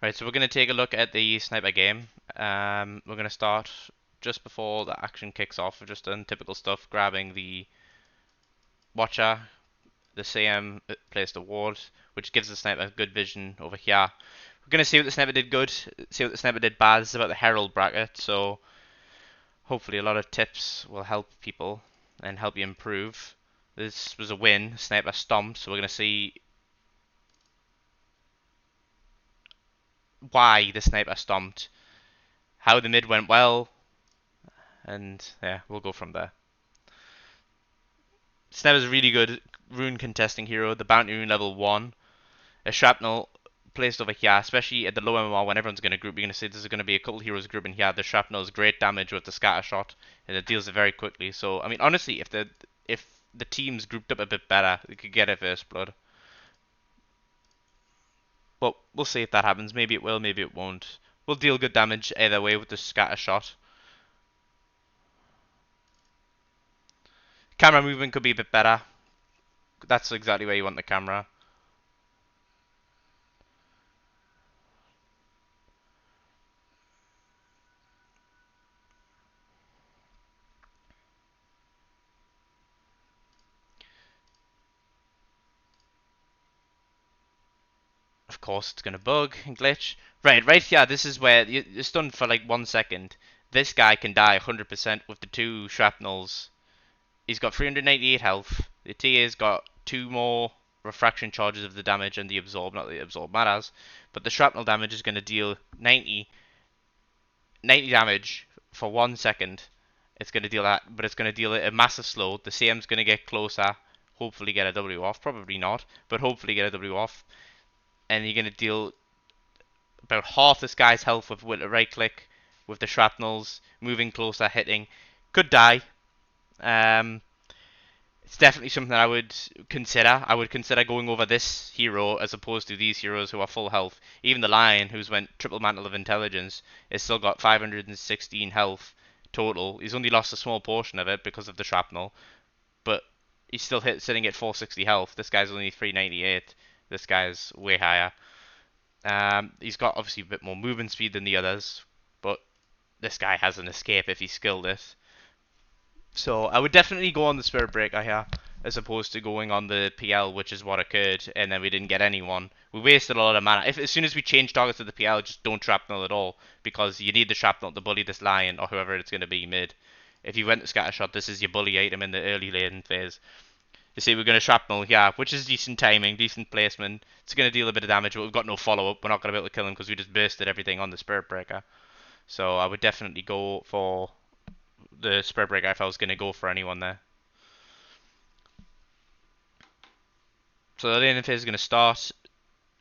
Right, so we're going to take a look at the sniper game. We're going to start just before the action kicks off. We've just done typical stuff, grabbing the watcher, the CM placed a ward, which gives the sniper good vision over here. We're going to see what the sniper did good, see what the sniper did bad. This is about the Herald bracket, so hopefully a lot of tips will help people and help you improve. This was a win, sniper stomp, so we're going to see why the sniper stomped, how the mid went well, and yeah, we'll go from there. Sniper's a really good rune contesting hero, the bounty rune level 1. A shrapnel placed over here, especially at the low MMR when everyone's going to group, you're going to see there's going to be a couple heroes grouping here. The shrapnel is great damage with the scatter shot, and it deals it very quickly. So, I mean, honestly, if the teams grouped up a bit better, they could get a first blood. But we'll see if that happens. Maybe it will, maybe it won't. We'll deal good damage either way with the scatter shot. Camera movement could be a bit better. That's exactly where you want the camera. Of course, it's going to bug and glitch. Right here, this is where you're stunned for like 1 second. This guy can die 100% with the two shrapnels. He's got 398 health. The TA's got two more refraction charges of the damage and the absorb. Not that the absorb matters, but the shrapnel damage is going to deal 90 damage for 1 second. It's going to deal that, but it's going to deal it a massive slow. The CM's going to get closer. Hopefully get a W off. Probably not, but hopefully get a W off. And you're going to deal about half this guy's health with a right click, with the shrapnels, moving closer, hitting. Could die. Um, it's definitely something I would consider. I would consider going over this hero as opposed to these heroes who are full health. Even the Lion, who's went triple mantle of intelligence, has still got 516 health total. He's only lost a small portion of it because of the shrapnel, but he's still sitting at 460 health. This guy's only 398. This guy's way higher. He's got obviously a bit more movement speed than the others, but this guy has an escape if he skilled it. So I would definitely go on the Spirit Breaker here, as opposed to going on the PL, which is what occurred, and then we didn't get anyone. We wasted a lot of mana. If as soon as we change targets to the PL, just don't shrapnel at all, because you need the shrapnel to bully this Lion or whoever it's going to be mid. If you went to Scattershot, this is your bully item in the early lane phase. You see, we're going to shrapnel here, which is decent timing, decent placement. It's going to deal a bit of damage, but we've got no follow-up. We're not going to be able to kill him because we just bursted everything on the Spirit Breaker. So I would definitely go for the Spirit Breaker if I was going to go for anyone there. So the laning phase is going to start.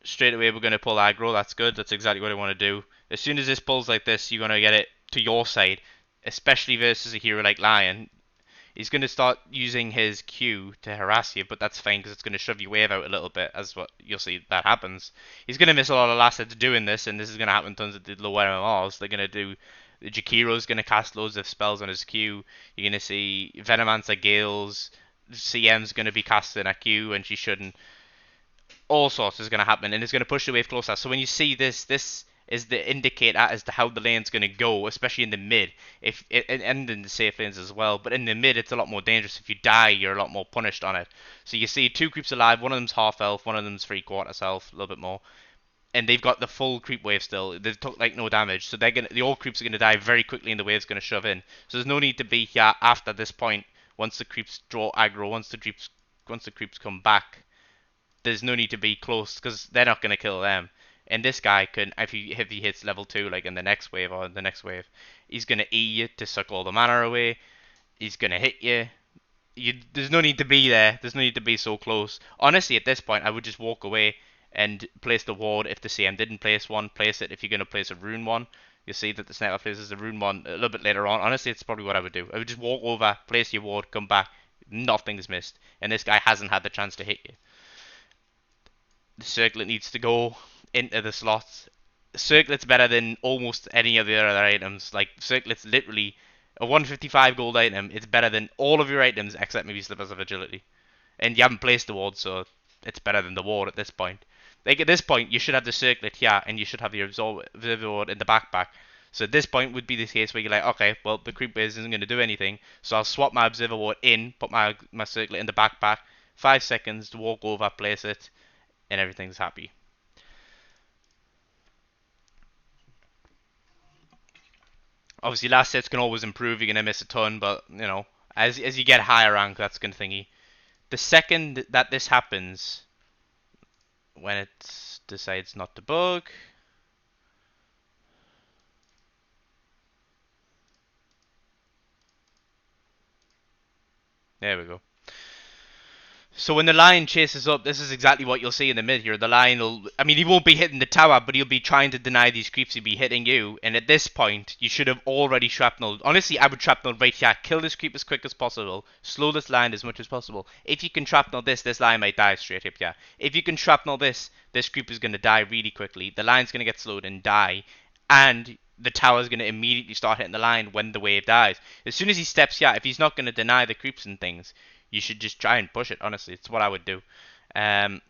Straight away, we're going to pull aggro. That's good. That's exactly what I want to do. As soon as this pulls like this, you're going to get it to your side, especially versus a hero like Lion. He's going to start using his Q to harass you, but that's fine because it's going to shove your wave out a little bit, as what you'll see that happens. He's going to miss a lot of last hits doing this, and this is going to happen tons of the low MMRs. They're going to do. Jakiro's going to cast loads of spells on his Q. You're going to see Venomancer Gales. CM's going to be casting a Q, and she shouldn't. All sorts is going to happen, and it's going to push the wave closer. So when you see this, this is the indicator as to how the lane's going to go, especially in the mid, if and in the safe lanes as well. But in the mid, it's a lot more dangerous. If you die, you're a lot more punished on it. So you see two creeps alive. One of them's half health, one of them's 3/4 health, a little bit more, and they've got the full creep wave still. They've took like no damage, so the all creeps are going to die very quickly, and the wave's going to shove in. So there's no need to be here after this point. Once the creeps draw aggro, once the creeps come back, there's no need to be close because they're not going to kill them. And this guy can, if he hits level 2, like in the next wave or the next wave, he's going to E you to suck all the mana away. He's going to hit you. There's no need to be there. There's no need to be so close. Honestly, at this point, I would just walk away and place the ward. If the CM didn't place one, place it. If you're going to place a rune one, you'll see that the sniper places the rune one a little bit later on. Honestly, it's probably what I would do. I would just walk over, place your ward, come back. Nothing's missed. And this guy hasn't had the chance to hit you. The circlet needs to go into the slots. Circlet's better than almost any of the other items. Like, Circlet's literally a 155 gold item. It's better than all of your items except maybe Slippers of Agility. And you haven't placed the ward, so it's better than the ward at this point. Like at this point, you should have the circlet here, and you should have the observer ward in the backpack. So at this point would be the case where you're like, okay, well the creep base isn't going to do anything, so I'll swap my observer ward in, put my circlet in the backpack, 5 seconds to walk over, place it, and everything's happy. Obviously, last sets can always improve. You're gonna miss a ton, but you know, as you get higher rank, that's gonna thingy. The second that this happens, when it decides not to bug, there we go. So when the lion chases up, this is exactly what you'll see in the mid here. The lion will, I mean, he won't be hitting the tower, but he'll be trying to deny these creeps. He'll be hitting you, and at this point, you should have already shrapnelled. Honestly, I would shrapnel right here. Kill this creep as quick as possible. Slow this lion as much as possible. If you can shrapnel this lion might die straight up, yeah. If you can shrapnel this creep is going to die really quickly. The lion's going to get slowed and die, and the tower's going to immediately start hitting the lion when the wave dies. As soon as he steps here, if he's not going to deny the creeps and things, you should just try and push it. Honestly, it's what I would do. And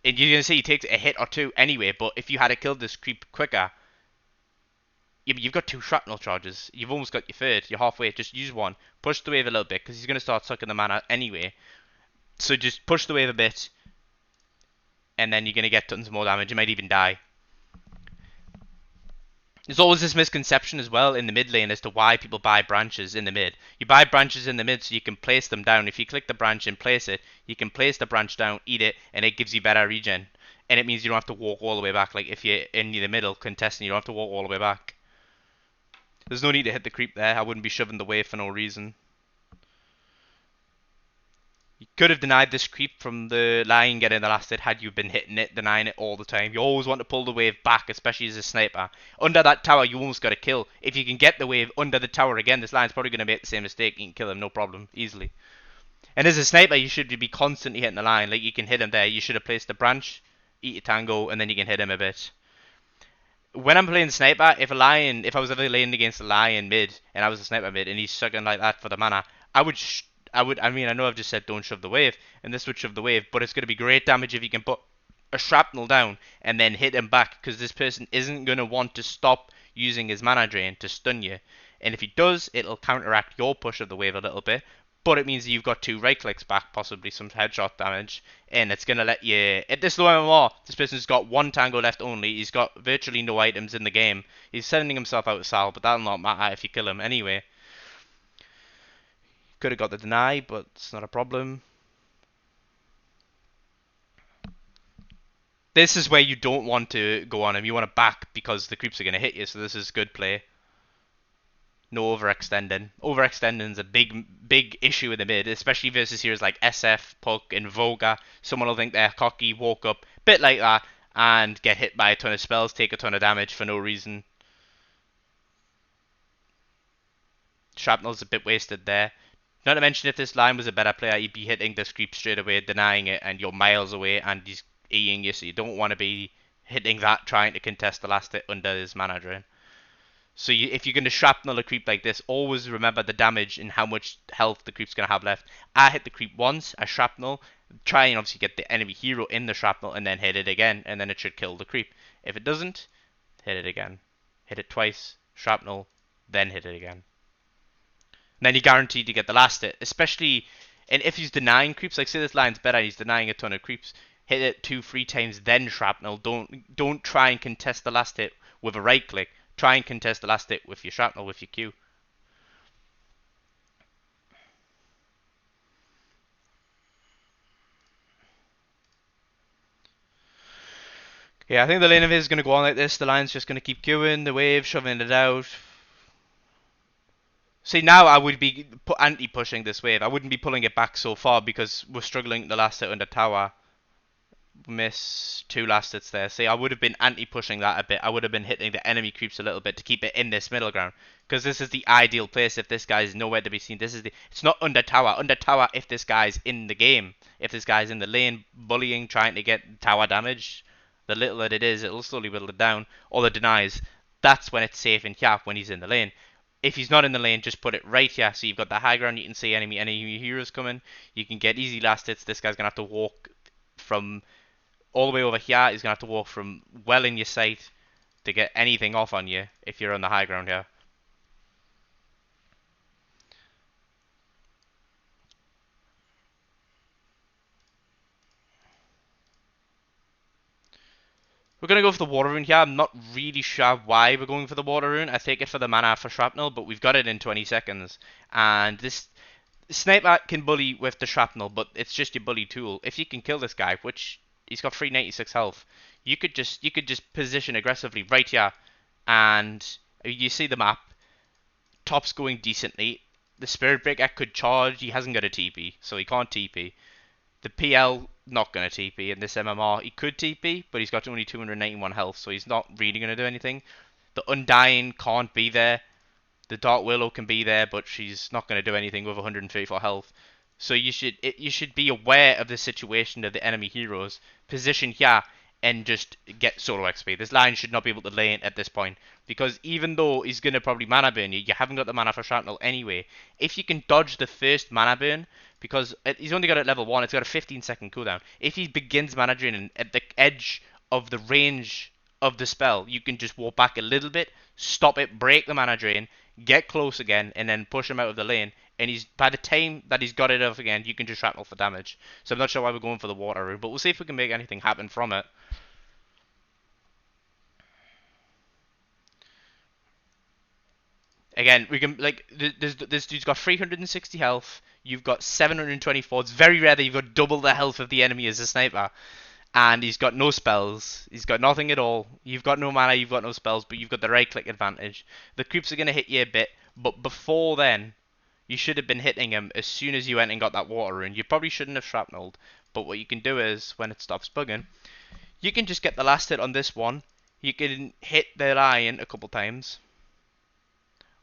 you're gonna see he takes a hit or two anyway. But if you had killed this creep quicker, you've got 2 shrapnel charges. You've almost got your third. You're halfway. Just use one. Push the wave a little bit because he's gonna start sucking the mana anyway. So just push the wave a bit, and then you're gonna get tons more damage. You might even die. There's always this misconception as well in the mid lane as to why people buy branches in the mid. You buy branches in the mid so you can place them down. If you click the branch and place it, you can place the branch down, eat it, and it gives you better regen. And it means you don't have to walk all the way back. Like if you're in the middle contesting, you don't have to walk all the way back. There's no need to hit the creep there. I wouldn't be shoving the wave for no reason. You could have denied this creep from the lion getting the last hit had you been hitting it, denying it all the time. You always want to pull the wave back, especially as a sniper. Under that tower, you almost got to kill. If you can get the wave under the tower again, this lion's probably going to make the same mistake. You can kill him, no problem, easily. And as a sniper, you should be constantly hitting the lion. Like, you can hit him there. You should have placed the branch, eat a tango, and then you can hit him a bit. When I'm playing sniper, if I was ever laying against a lion mid, and I was a sniper mid, and he's sucking like that for the mana, I mean, I know I've just said don't shove the wave, and this would shove the wave, but it's going to be great damage if you can put a shrapnel down and then hit him back, because this person isn't going to want to stop using his mana drain to stun you. And if he does, it'll counteract your push of the wave a little bit, but it means that you've got 2 right clicks back, possibly some headshot damage, and it's going to let you... At this low MMR, this person's got 1 tango left only, he's got virtually no items in the game, he's sending himself out of Sal, but that'll not matter if you kill him anyway. Could have got the deny, but it's not a problem. This is where you don't want to go on him. You want to back because the creeps are going to hit you, so this is good play. No overextending. Overextending is a big issue in the mid, especially versus heroes like SF, Puck, and Voga. Someone will think they're cocky, walk up, bit like that, and get hit by a ton of spells, take a ton of damage for no reason. Shrapnel's a bit wasted there. Not to mention, if this line was a better player, he'd be hitting this creep straight away, denying it, and you're miles away, and he's Eing you, so you don't want to be hitting that, trying to contest the last hit under his mana drain. So if you're going to shrapnel a creep like this, always remember the damage and how much health the creep's going to have left. I hit the creep once, I shrapnel, try and obviously get the enemy hero in the shrapnel, and then hit it again, and then it should kill the creep. If it doesn't, hit it again. Hit it twice, shrapnel, then hit it again. And then you're guaranteed to get the last hit, especially, and if he's denying creeps, like say this line's better, he's denying a ton of creeps, hit it 2-3 times, then shrapnel. Don't try and contest the last hit with a right click. Try and contest the last hit with your shrapnel, with your Q. Yeah, I think the lane of his is going to go on like this. The line's just going to keep queuing, the wave, shoving it out. See, now I would be anti-pushing this wave. I wouldn't be pulling it back so far because we're struggling the last hit under tower. Miss 2 last hits there. See, I would have been anti-pushing that a bit. I would have been hitting the enemy creeps a little bit to keep it in this middle ground. Because this is the ideal place if this guy is nowhere to be seen. It's not under tower. Under tower if this guy's in the game. If this guy's in the lane, bullying, trying to get tower damage. The little that it is, it'll slowly whittle it down. Or the denies. That's when it's safe in cap when he's in the lane. If he's not in the lane, just put it right here. So you've got the high ground. You can see enemy heroes coming. You can get easy last hits. This guy's going to have to walk from all the way over here, he's going to have to walk from well in your sight to get anything off on you if you're on the high ground here. We're going to go for the water rune here. I'm not really sure why we're going for the water rune. I take it for the mana for shrapnel, but we've got it in 20 seconds. And this sniper can bully with the shrapnel, but it's just your bully tool. If you can kill this guy, which he's got 396 health, you could just position aggressively right here, and you see the map. Top's going decently. The Spirit Breaker could charge. He hasn't got a TP, so he can't TP. The PL not going to TP, and this MMR he could TP, but he's got only 291 health, so he's not really going to do anything. The Undying can't be there. The Dark Willow can be there, but she's not going to do anything with 134 health. So you should be aware of the situation of the enemy heroes. Position here and just get solo XP. This line should not be able to lane at this point, because even though he's going to probably mana burn you, you haven't got the mana for shrapnel anyway. If you can dodge the first mana burn, because he's only got it at level 1, it's got a 15-second cooldown. If he begins mana draining at the edge of the range of the spell, you can just walk back a little bit, stop it, break the mana drain, get close again, and then push him out of the lane. And he's by the time that he's got it off again, you can just shrapnel for damage. So I'm not sure why we're going for the water route, but we'll see if we can make anything happen from it. Again, we can like this dude's got 360 health. You've got 724. It's very rare that you've got double the health of the enemy as a sniper. And he's got no spells. He's got nothing at all. You've got no mana, you've got no spells, but you've got the right click advantage. The creeps are going to hit you a bit, but before then, you should have been hitting him as soon as you went and got that water rune. You probably shouldn't have shrapnelled, but what you can do is, when it stops bugging, you can just get the last hit on this one. You can hit the lion a couple times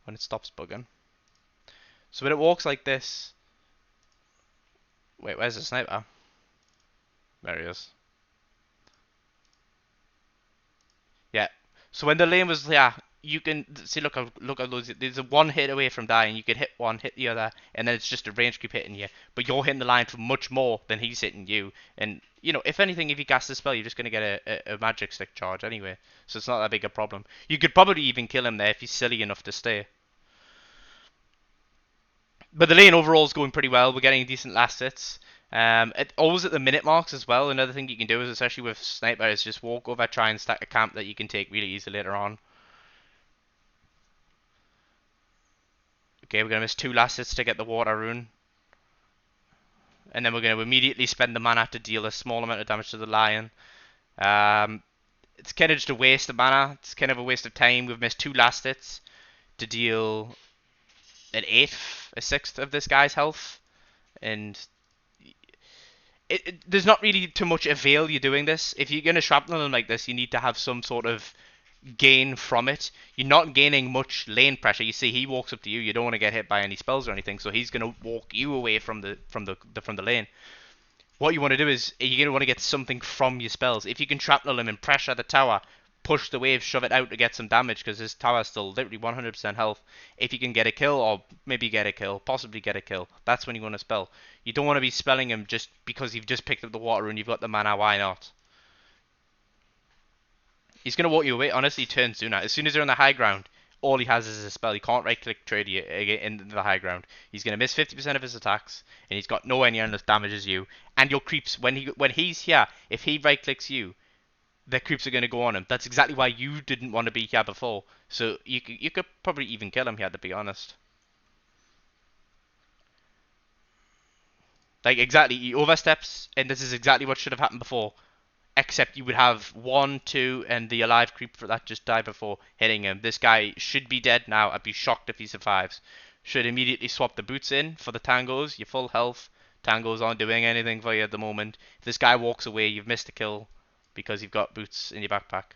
when it stops bugging. So when it walks like this... Wait, where's the sniper? There he is. Yeah. So when the lane was you can see. Look at those. There's a one hit away from dying. You could hit one, hit the other, and then it's just a range creep hitting you. But you're hitting the line for much more than he's hitting you. And you know, if anything, if you cast the spell, you're just gonna get a magic stick charge anyway. So it's not that big a problem. You could probably even kill him there if he's silly enough to stay. But the lane overall is going pretty well. We're getting decent last hits. Always at the minute marks as well. Another thing you can do is, especially with sniper, is just walk over, try and stack a camp that you can take really easily later on. Okay, we're gonna miss 2 last hits to get the water rune, and then we're gonna immediately spend the mana to deal a small amount of damage to the lion. It's kind of just a waste of mana. It's kind of a waste of time. We've missed 2 last hits to deal an eighth, a sixth of this guy's health, and there's not really too much avail you doing this. If you're going to shrapnel him like this, you need to have some sort of gain from it. You're not gaining much lane pressure. You see, he walks up to you. You don't want to get hit by any spells or anything, so he's going to walk you away from the lane. What you want to do is you're going to want to get something from your spells. If you can shrapnel him and pressure the tower, push the wave, shove it out to get some damage, because his tower's still literally 100% health. If you can get a kill, or maybe get a kill, possibly get a kill, that's when you want to spell. You don't want to be spelling him just because you've just picked up the water and you've got the mana, why not? He's going to walk you away. Honestly, turn sooner. As soon as you're on the high ground, all he has is a spell. He can't right-click trade you into the high ground. He's going to miss 50% of his attacks, and he's got nowhere near enough damage as you. And your creeps, when he's here, if he right-clicks you, their creeps are going to go on him. That's exactly why you didn't want to be here before. So you could probably even kill him here, to be honest. Like, exactly, he oversteps, and this is exactly what should have happened before. Except you would have 1, 2, and the alive creep for that just died before hitting him. This guy should be dead now. I'd be shocked if he survives. Should immediately swap the boots in for the tangos. You're full health. Tangos aren't doing anything for you at the moment. If this guy walks away, you've missed a kill, because you've got boots in your backpack.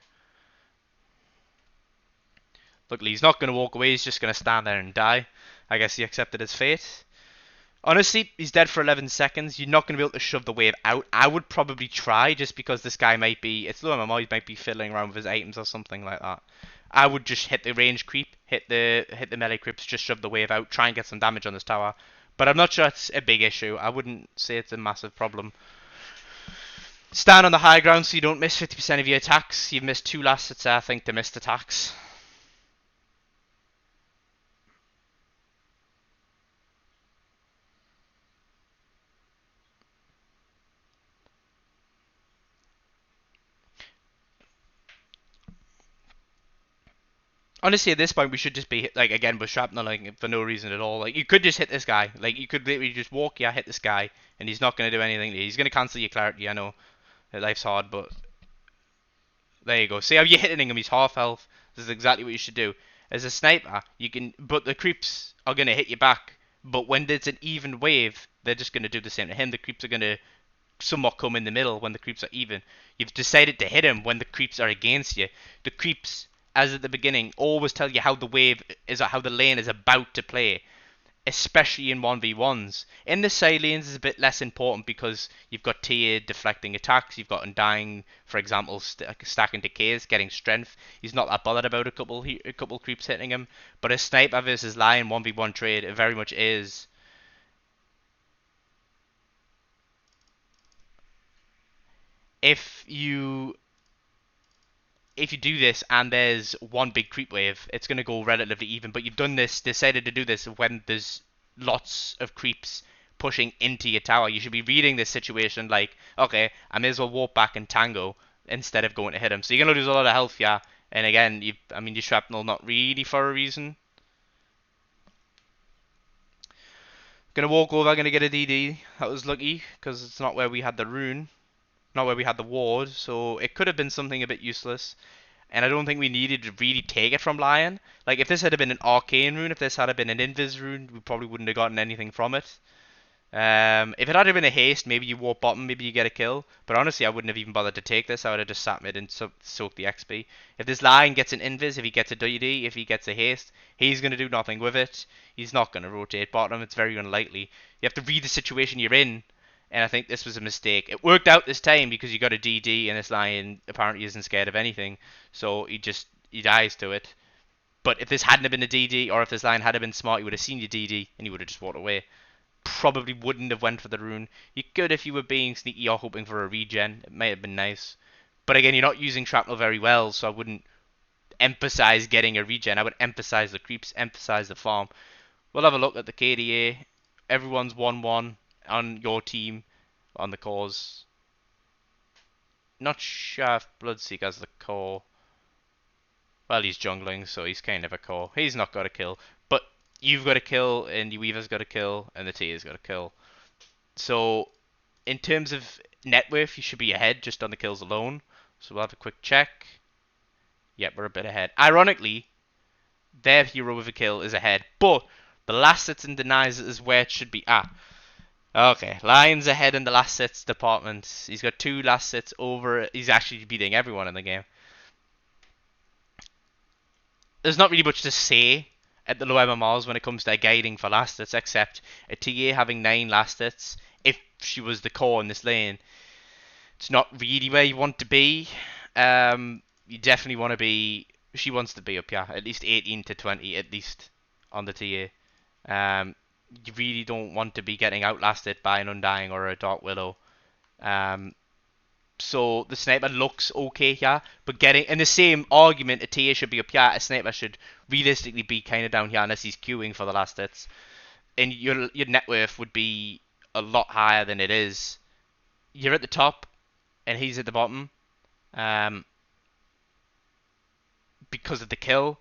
Luckily, he's not going to walk away. He's just going to stand there and die. I guess he accepted his fate. Honestly, he's dead for 11 seconds. You're not going to be able to shove the wave out. I would probably try, just because this guy might be... It's low MMR, he might be fiddling around with his items or something like that. I would just hit the range creep, hit the melee creeps, just shove the wave out, try and get some damage on this tower. But I'm not sure it's a big issue. I wouldn't say it's a massive problem. Stand on the high ground so you don't miss 50% of your attacks. You've missed 2 last hits, I think, to missed attacks. Honestly, at this point, we should just be like again with shrapnel, like for no reason at all. Like you could just hit this guy. Like you could literally just walk, yeah, hit this guy, and he's not gonna do anything. He's gonna cancel your clarity. I know life's hard, but there you go. See how you're hitting him? He's half health. This is exactly what you should do. As a sniper, you can, but the creeps are gonna hit you back. But when there's an even wave, they're just gonna do the same to him. The creeps are gonna somewhat come in the middle when the creeps are even. You've decided to hit him when the creeps are against you. The creeps, as at the beginning, always tell you how the wave is, how the lane is about to play, especially in 1v1s. In the side lanes is a bit less important because you've got TA deflecting attacks, you've got Undying, for example, stacking decays, getting strength. He's not that bothered about a couple creeps hitting him. But a sniper versus lion 1v1 trade, it very much is. If you do this and there's one big creep wave, it's going to go relatively even. But you've decided to do this when there's lots of creeps pushing into your tower. You should be reading this situation like, okay, I may as well walk back and tango instead of going to hit him. So you're going to lose a lot of health, yeah. And again, your shrapnel not really for a reason. Gonna walk over, gonna get a DD. That was lucky because it's not where we had the rune, not where we had the ward. So it could have been something a bit useless. And I don't think we needed to really take it from Lion. Like, if this had been an Arcane rune, if this had been an Invis rune, we probably wouldn't have gotten anything from it. If it had been a haste, maybe you walk bottom, maybe you get a kill. But honestly, I wouldn't have even bothered to take this. I would have just sat mid and soaked the XP. If this Lion gets an Invis, if he gets a DD, if he gets a haste, he's going to do nothing with it. He's not going to rotate bottom. It's very unlikely. You have to read the situation you're in. And I think this was a mistake. It worked out this time because you got a DD and this Lion apparently isn't scared of anything. So he dies to it. But if this hadn't been a DD or if this Lion had been smart, he would have seen your DD and he would have just walked away. Probably wouldn't have went for the rune. You could if you were being sneaky or hoping for a regen. It may have been nice. But again, you're not using shrapnel very well, so I wouldn't emphasize getting a regen. I would emphasize the creeps, emphasize the farm. We'll have a look at the KDA. Everyone's 1-1 on your team, on the cause. Not sure if Bloodseek has the core. Well, he's jungling, so he's kind of a core. He's not got a kill. But you've got a kill, and your Weaver's got a kill, and the TA's got a kill. So, in terms of net worth, you should be ahead just on the kills alone. So we'll have a quick check. Yep, we're a bit ahead. Ironically, their hero with a kill is ahead. But the last hits and denies is where it should be at. Okay, Lion's ahead in the last hits department. He's got 2 last hits over. He's actually beating everyone in the game. There's not really much to say at the low MMRs when it comes to guiding for last hits, except a TA having 9 last hits. If she was the core in this lane, it's not really where you want to be. You definitely want to be. She wants to be up here, at least 18 to 20, at least on the TA. You really don't want to be getting outlasted by an Undying or a Dark Willow. So the sniper looks okay here, but getting in the same argument, a TA should be up here. A sniper should realistically be kind of down here unless he's queuing for the last hits. And your net worth would be a lot higher than it is. You're at the top, and he's at the bottom, because of the kill,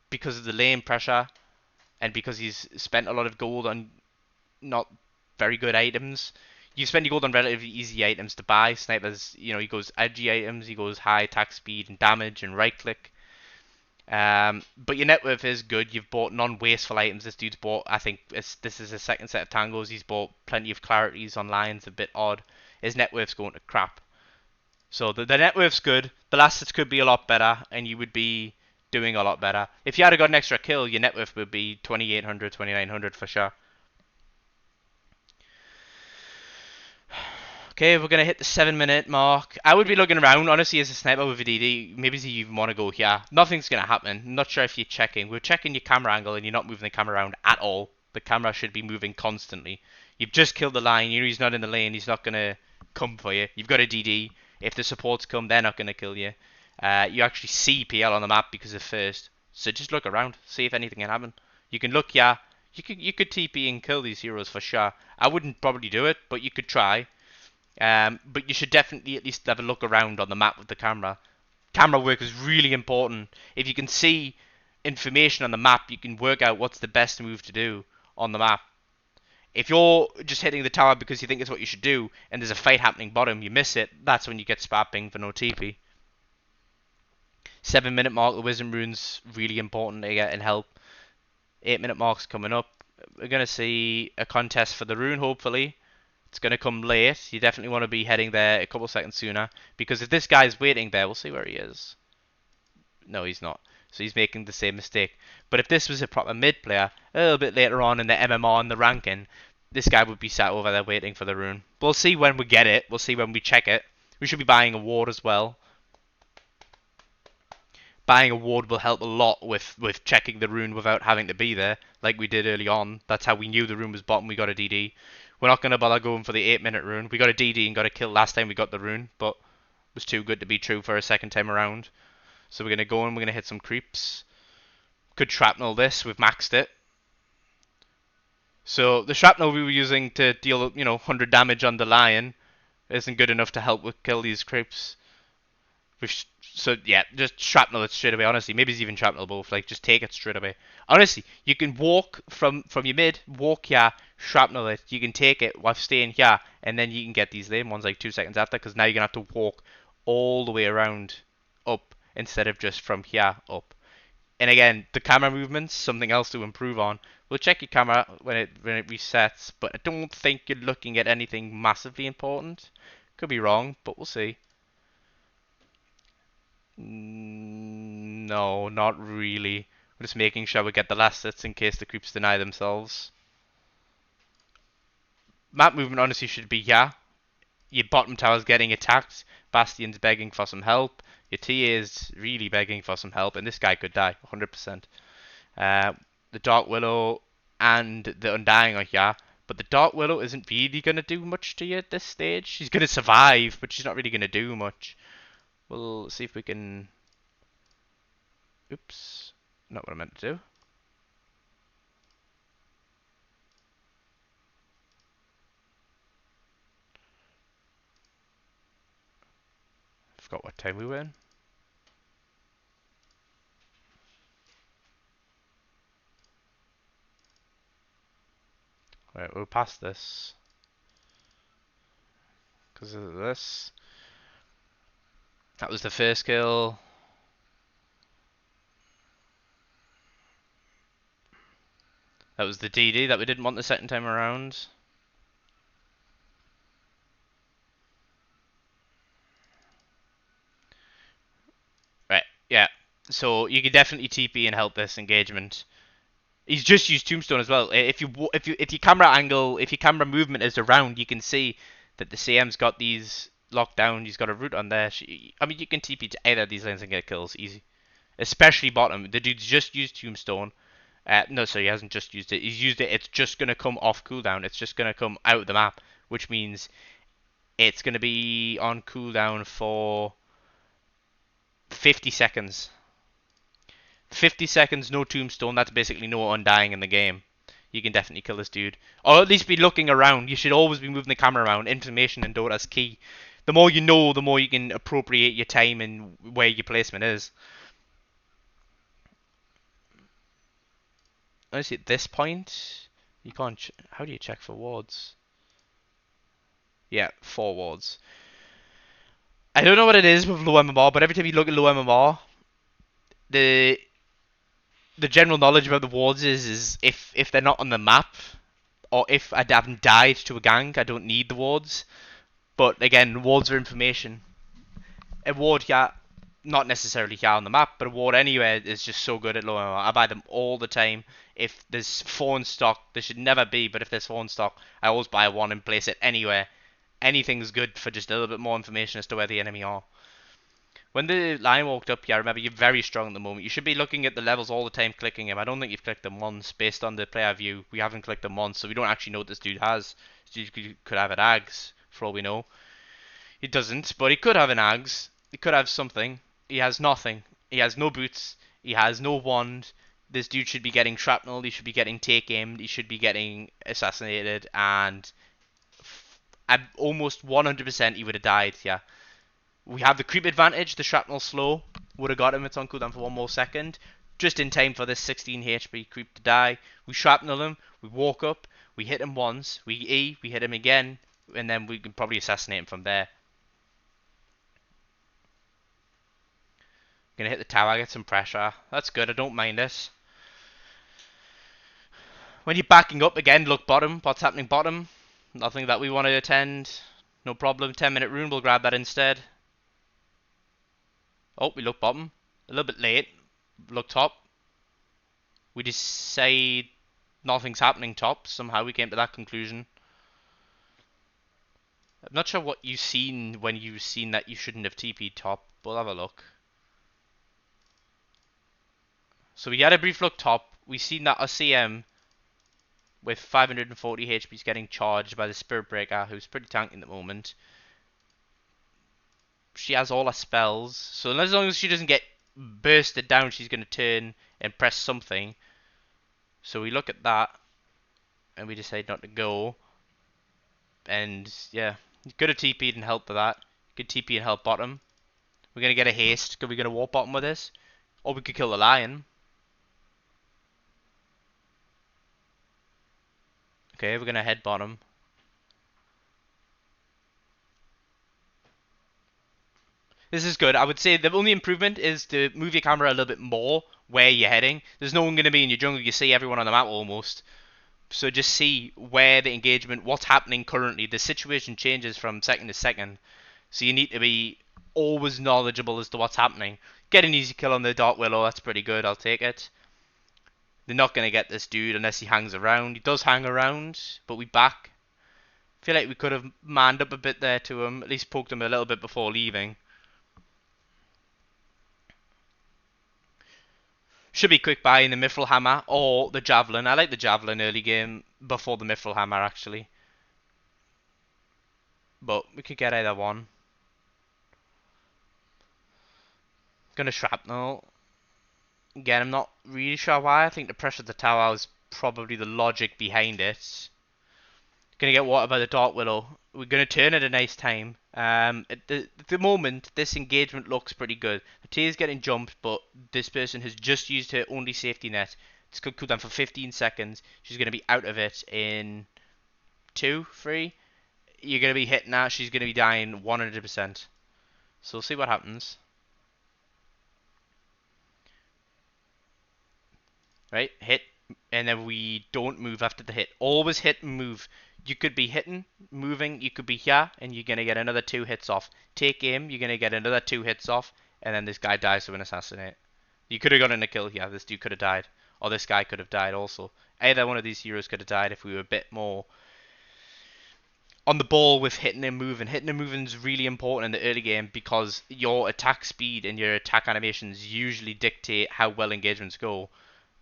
because of the lane pressure, and because he's spent a lot of gold on not very good items. You spend your gold on relatively easy items to buy. Snipers, he goes edgy items, he goes high attack speed and damage and right click. But your net worth is good. You've bought non-wasteful items. This dude's bought, I think this is his second set of tangos. He's bought plenty of clarities on lines, a bit odd. His net worth's going to crap. So the net worth's good. The last hits could be a lot better, and you would be doing a lot better. If you had got an extra kill, your net worth would be 2800, 2900 for sure. Okay, we're going to hit the 7-minute mark. I would be looking around, honestly, as a sniper with a DD. Maybe you even want to go here. Nothing's going to happen. I'm not sure if you're checking. We're checking your camera angle and you're not moving the camera around at all. The camera should be moving constantly. You've just killed the lion. He's not in the lane. He's not going to come for you. You've got a DD. If the supports come, they're not going to kill you. You actually see PL on the map because of first. So just look around, see if anything can happen. You can look, yeah. You could TP and kill these heroes for sure. I wouldn't probably do it, but you could try. But you should definitely at least have a look around on the map with the camera. Camera work is really important. If you can see information on the map, you can work out what's the best move to do on the map. If you're just hitting the tower because you think it's what you should do, and there's a fight happening bottom, you miss it, that's when you get spapping for no TP. 7 minute mark, the Wisdom Rune's really important to get and help. 8 minute mark's coming up. We're going to see a contest for the rune, hopefully. It's going to come late. You definitely want to be heading there a couple seconds sooner, because if this guy's waiting there, we'll see where he is. No, he's not. So he's making the same mistake. But if this was a proper mid player, a little bit later on in the MMR and the ranking, this guy would be sat over there waiting for the rune. We'll see when we get it. We'll see when we check it. We should be buying a ward as well. Buying a ward will help a lot with checking the rune without having to be there, like we did early on. That's how we knew the rune was bottom. We got a DD. We're not going to bother going for the 8 minute rune. We got a DD and got a kill last time we got the rune, but it was too good to be true for a second time around. So we're going to go and we're going to hit some creeps. Could shrapnel this. We've maxed it. So the shrapnel we were using to deal, 100 damage on the lion isn't good enough to help with kill these creeps. So yeah, just shrapnel it straight away. Honestly, maybe it's even shrapnel both. Like, just take it straight away. Honestly, you can walk from your mid, walk here, shrapnel it. You can take it while staying here, and then you can get these lame ones like 2 seconds after. Because now you're gonna have to walk all the way around up instead of just from here up. And again, the camera movements, something else to improve on. We'll check your camera when it resets, but I don't think you're looking at anything massively important. Could be wrong, but we'll see. No, not really. We're just making sure we get the last hits in case the creeps deny themselves. Map movement honestly should be yeah. Your bottom tower's getting attacked. Bastion's begging for some help. Your TA is really begging for some help, and this guy could die 100%. The Dark Willow and the Undying are here, but the Dark Willow isn't really going to do much to you at this stage. She's going to survive, but she's not really going to do much. We'll see if we can... Oops. Not what I meant to do. Forgot what time we were in. Right, we'll pass this. Because of this. That was the first kill. That was the DD that we didn't want the second time around. Right, yeah. So you can definitely TP and help this engagement. He's just used Tombstone as well. If your camera angle, if your camera movement is around, you can see that the CM's got these locked down. He's got a root on there. I mean, you can TP to either of these lanes and get kills easy. Especially bottom. The dude's just used Tombstone. No, sorry, he hasn't just used it. He's used it. It's just gonna come off cooldown. It's just gonna come out of the map, which means it's gonna be on cooldown for 50 seconds. 50 seconds, no Tombstone, that's basically no Undying in the game. You can definitely kill this dude. Or at least be looking around. You should always be moving the camera around. Information in Dota is key. The more you know, the more you can appropriate your time and where your placement is. Honestly, at this point, you can't... How do you check for wards? Yeah, 4 wards. I don't know what it is with low MMR, but every time you look at low MMR, the general knowledge about the wards is if they're not on the map, or if I haven't died to a gank, I don't need the wards. But again, wards are information. A ward here, not necessarily here on the map, but a ward anywhere is just so good at low MMR. I buy them all the time. If there's 4 in stock, there should never be, but if there's 4 in stock, I always buy one and place it anywhere. Anything's good for just a little bit more information as to where the enemy are. When the lion walked up here, remember, you're very strong at the moment. You should be looking at the levels all the time, clicking him. I don't think you've clicked them once. Based on the player view, we haven't clicked them once, so we don't actually know what this dude has. This dude could have it Ags, for all we know. He doesn't, but he could have an axe. He could have something. He has nothing. He has no boots. He has no wand. This dude should be getting shrapnel. He should be getting take aimed. He should be getting assassinated. And almost 100% he would have died. Yeah. We have the creep advantage. The shrapnel slow would have got him. It's on cooldown for 1 more second. Just in time for this 16 HP creep to die. We shrapnel him. We walk up. We hit him once. We E. We hit him again. And then we can probably assassinate him from there. Gonna hit the tower, get some pressure. That's good, I don't mind this. When you're backing up again, look bottom. What's happening bottom? Nothing that we want to attend. No problem. 10-minute rune, we'll grab that instead. Oh, we look bottom. A little bit late. Look top. We decide nothing's happening top. Somehow we came to that conclusion. I'm not sure what you've seen when you've seen that you shouldn't have TP'd top. We'll have a look. So we had a brief look top. We seen that our CM with 540 HP is getting charged by the Spirit Breaker, who's pretty tanky at the moment. She has all her spells, so as long as she doesn't get bursted down, she's going to turn and press something. So we look at that, and we decide not to go. And yeah, you could have TP'd and helped with that. Good TP and help bottom. We're going to get a haste. Are we going to walk bottom with this? Or we could kill the lion. Okay, we're going to head bottom. This is good. I would say the only improvement is to move your camera a little bit more where you're heading. There's no one going to be in your jungle. You see everyone on the map almost. So just see where the engagement, what's happening currently. The situation changes from second to second. So you need to be always knowledgeable as to what's happening. Get an easy kill on the Dark Willow. That's pretty good. I'll take it. They're not going to get this dude unless he hangs around. He does hang around, but we back. Feel like we could have manned up a bit there to him. At least poked him a little bit before leaving. Should be quick buy in the Mithril Hammer or the Javelin. I like the Javelin early game before the Mithril Hammer actually. But we could get either one. Gonna Shrapnel. Again, I'm not really sure why. I think the pressure of the tower is probably the logic behind it. Gonna get water by the Dark Willow. We're gonna turn at a nice time. At the moment, this engagement looks pretty good. The T is getting jumped, but this person has just used her only safety net. It's going to cool down for 15 seconds. She's gonna be out of it in 2, 3. You're gonna be hitting her. She's gonna be dying 100%. So we'll see what happens. Right, hit, and then we don't move after the hit. Always hit and move. You could be hitting, moving, you could be here, and you're going to get another 2 hits off. Take aim, you're going to get another 2 hits off, and then this guy dies to an assassinate. You could have gotten a kill here, this dude could have died. Or this guy could have died also. Either one of these heroes could have died if we were a bit more on the ball with hitting and moving. Hitting and moving is really important in the early game because your attack speed and your attack animations usually dictate how well engagements go.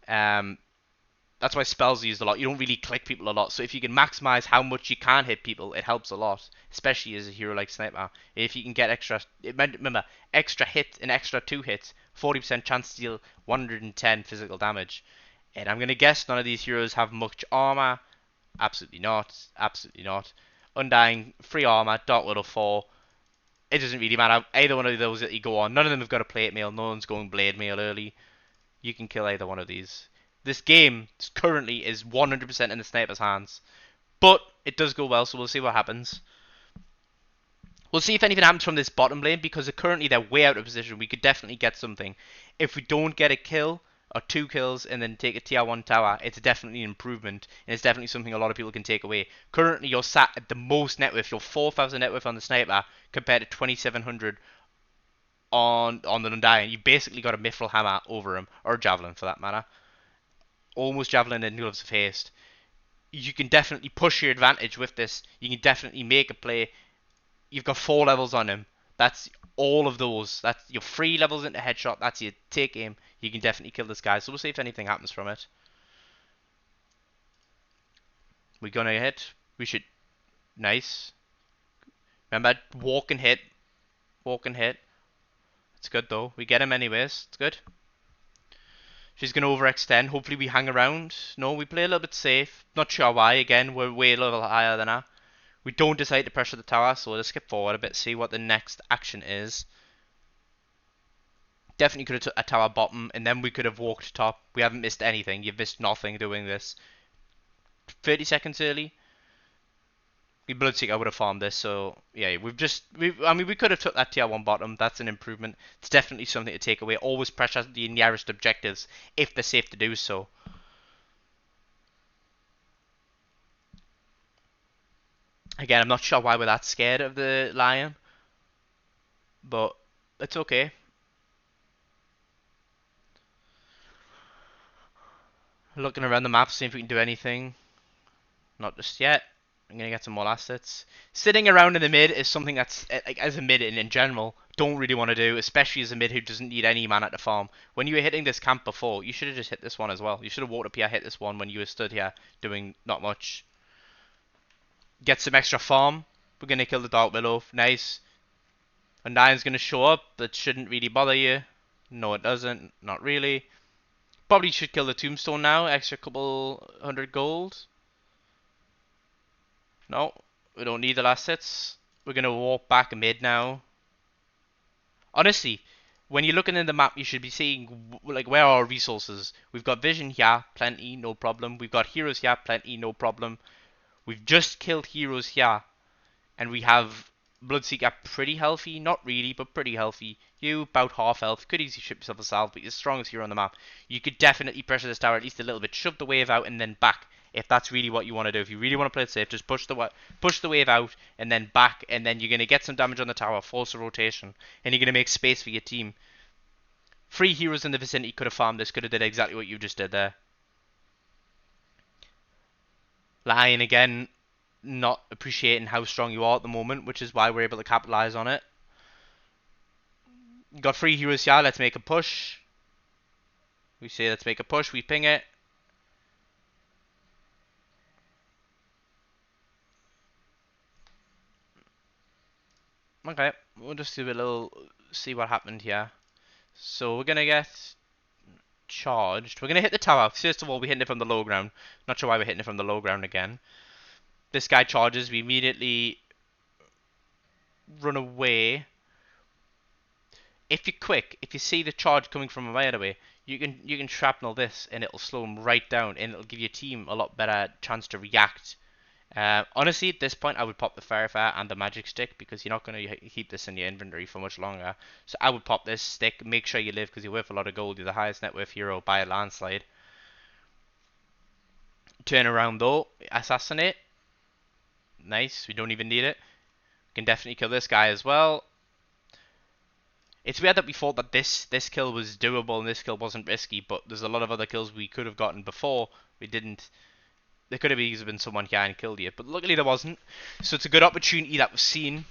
That's why spells are used a lot. You don't really click people a lot. So if you can maximize how much you can hit people, it helps a lot. Especially as a hero like Sniper. If you can get extra... Remember, extra hit and extra 2 hits. 40% chance to deal 110 physical damage. And I'm going to guess none of these heroes have much armor. Absolutely not. Absolutely not. Undying, 3 armor. Dark Widow 4. It doesn't really matter. Either one of those that you go on. None of them have got a plate mail. No one's going blade mail early. You can kill either one of these. This game currently is 100% in the Sniper's hands. But it does go well, so we'll see what happens. We'll see if anything happens from this bottom lane, because currently they're way out of position. We could definitely get something. If we don't get a kill, or 2 kills, and then take a tier 1 tower, it's definitely an improvement. And it's definitely something a lot of people can take away. Currently, you're sat at the most net worth. You're 4,000 net worth on the Sniper, compared to 2,700 on the Undying. You basically got a Mithril Hammer over him, or a Javelin for that matter. Almost Javelin and Gloves of Haste. You can definitely push your advantage with this. You can definitely make a play. You've got 4 levels on him. That's all of those. That's your 3 levels into headshot. That's your take aim. You can definitely kill this guy. So we'll see if anything happens from it. We're gonna hit. We should. Nice. Remember, walk and hit. Walk and hit. It's good though. We get him anyways. It's good. She's going to overextend. Hopefully we hang around. No, we play a little bit safe. Not sure why. Again, we're way a little higher than her. We don't decide to pressure the tower, so we'll skip forward a bit, see what the next action is. Definitely could have took a tower bottom, and then we could have walked top. We haven't missed anything. You've missed nothing doing this. 30 seconds early. We Bloodseeker would have farmed this, so yeah, I mean, we could have took that tier 1 bottom. That's an improvement. It's definitely something to take away. Always pressure the nearest objectives if they're safe to do so. Again, I'm not sure why we're that scared of the lion, but it's okay. Looking around the map, seeing if we can do anything. Not just yet. I'm gonna get some more assets. Sitting around in the mid is something that's, like, as a mid and in general, don't really want to do, especially as a mid who doesn't need any mana to farm. When you were hitting this camp before, you should have just hit this one as well. You should have walked up here, hit this one when you were stood here doing not much. Get some extra farm. We're gonna kill the Dark Willow. Nice. And Undying's gonna show up. That shouldn't really bother you. No, it doesn't. Not really. Probably should kill the Tombstone now. Extra couple 100 gold. No, we don't need the last hits. We're going to walk back mid now. Honestly, when you're looking in the map, you should be seeing, like, where are our resources? We've got vision here, plenty, no problem. We've got heroes here, plenty, no problem. We've just killed heroes here. And we have Bloodseeker pretty healthy. Not really, but pretty healthy. You, about half health. Could easily ship yourself a salve, but you're the strongest hero on the map. You could definitely pressure this tower at least a little bit. Shove the wave out and then back. If that's really what you want to do. If you really want to play it safe, just push the wave out and then back. And then you're going to get some damage on the tower. Force a rotation. And you're going to make space for your team. 3 heroes in the vicinity could have farmed this. Could have did exactly what you just did there. Lion again, not appreciating how strong you are at the moment, which is why we're able to capitalize on it. Got 3 heroes here, let's make a push. We say let's make a push, we ping it. Okay, we'll just do a little, see what happened here. So we're gonna get charged. We're gonna hit the tower. First of all, we hit it from the low ground. Not sure why we're hitting it from the low ground again. This guy charges, we immediately run away. If you're quick, if you see the charge coming from a mile away, you can shrapnel this and it'll slow them right down and it'll give your team a lot better chance to react. Honestly, at this point, I would pop the Fairy Fire and the Magic Stick because you're not going to keep this in your inventory for much longer. So I would pop this stick, make sure you live because you're worth a lot of gold. You're the highest net worth hero by a landslide. Turn around though, assassinate. Nice, we don't even need it. We can definitely kill this guy as well. It's weird that we thought that this kill was doable and this kill wasn't risky, but there's a lot of other kills we could have gotten before. We didn't. There could have easily been someone here and killed you, but luckily there wasn't. So it's a good opportunity that was seen.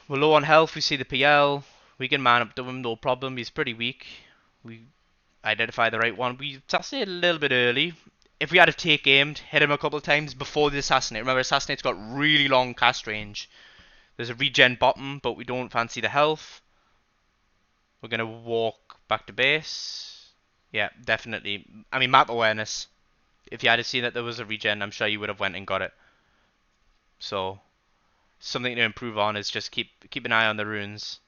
We're low on health, we see the PL. We can man up to him, no problem. He's pretty weak. We identify the right one. We assassinated a little bit early. If we had to take aimed, hit him a couple of times before the assassinate. Remember, assassinate's got really long cast range. There's a regen bottom, but we don't fancy the health. We're going to walk back to base. Yeah, definitely. I mean, map awareness. If you had seen that there was a regen, I'm sure you would have went and got it. So, something to improve on is just keep an eye on the runes.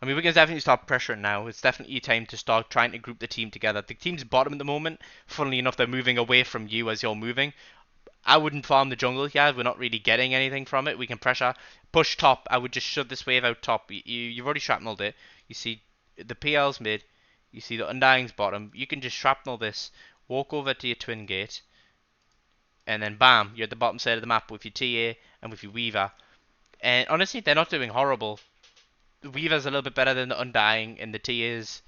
I mean, we can definitely start pressuring now. It's definitely time to start trying to group the team together. The team's bottom at the moment. Funnily enough, they're moving away from you as you're moving. I wouldn't farm the jungle here. We're not really getting anything from it. We can pressure. Push top. I would just shove this wave out top. You've already shrapnelled it. You see the PL's mid. You see the Undying's bottom. You can just shrapnel this. Walk over to your twin gate. And then bam, you're at the bottom side of the map with your TA and with your Weaver. And honestly, they're not doing horrible. The Weaver's a little bit better than the Undying, and the TA's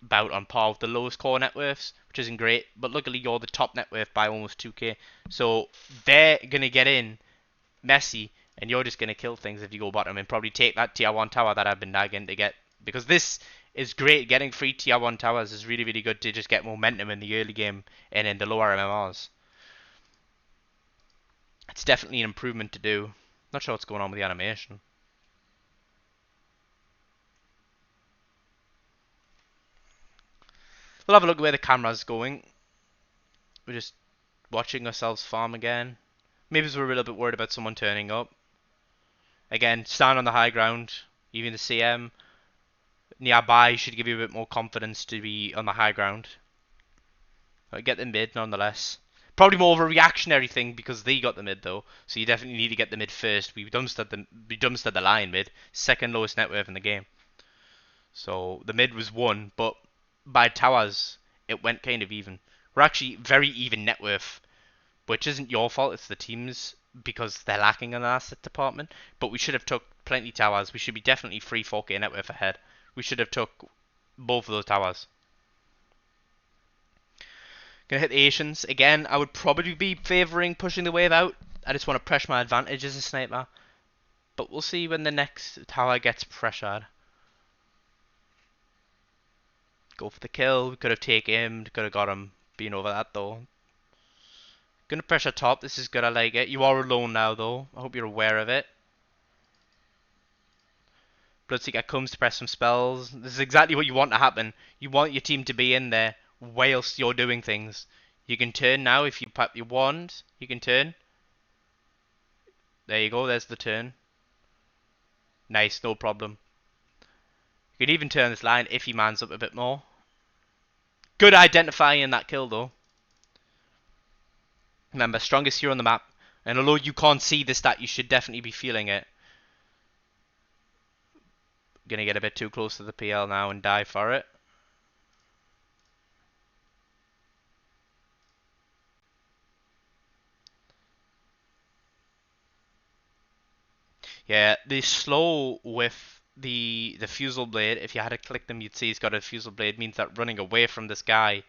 about on par with the lowest core net worths, which isn't great, but luckily you're the top net worth by almost 2k, so they're going to get in messy, and you're just going to kill things if you go bottom, and probably take that tier 1 tower that I've been nagging to get, because this is great. Getting free tier 1 towers is really good to just get momentum in the early game and in the lower MMRs. It's definitely an improvement to do. Not sure what's going on with the animation. We'll have a look at where the camera's going. We're just watching ourselves farm again. Maybe we're a little bit worried about someone turning up. Again, stand on the high ground. Even the CM nearby should give you a bit more confidence to be on the high ground. Get the mid nonetheless. Probably more of a reactionary thing because they got the mid though. So you definitely need to get the mid first. We dumpstered the Lion mid, second lowest net worth in the game. So the mid was one, but by towers it went kind of even. We're actually very even net worth, which isn't your fault. It's the team's because they're lacking in the asset department. But we should have took plenty towers. We should be definitely 3 4K net worth ahead. We should have took both of those towers. Gonna hit the Asians. Again, I would probably be favouring pushing the wave out. I just want to press my advantage as a sniper. But we'll see when the next tower gets pressured. Go for the kill. We could have taken him. Could have got him. Being over that though. Gonna pressure top. This is good. I like it. You are alone now though. I hope you're aware of it. Bloodseeker comes to press some spells. This is exactly what you want to happen. You want your team to be in there whilst you're doing things. You can turn now if you pop your wand. You can turn. There you go. There's the turn. Nice, no problem. You could even turn this line if he mans up a bit more. Good identifying that kill though. Remember, strongest hero on the map. And although you can't see the stat, you should definitely be feeling it. Gonna get a bit too close to the PL now and die for it. Yeah, the slow with the fusel blade, if you had to click them you'd see he's got a fusel blade, means that running away from this guy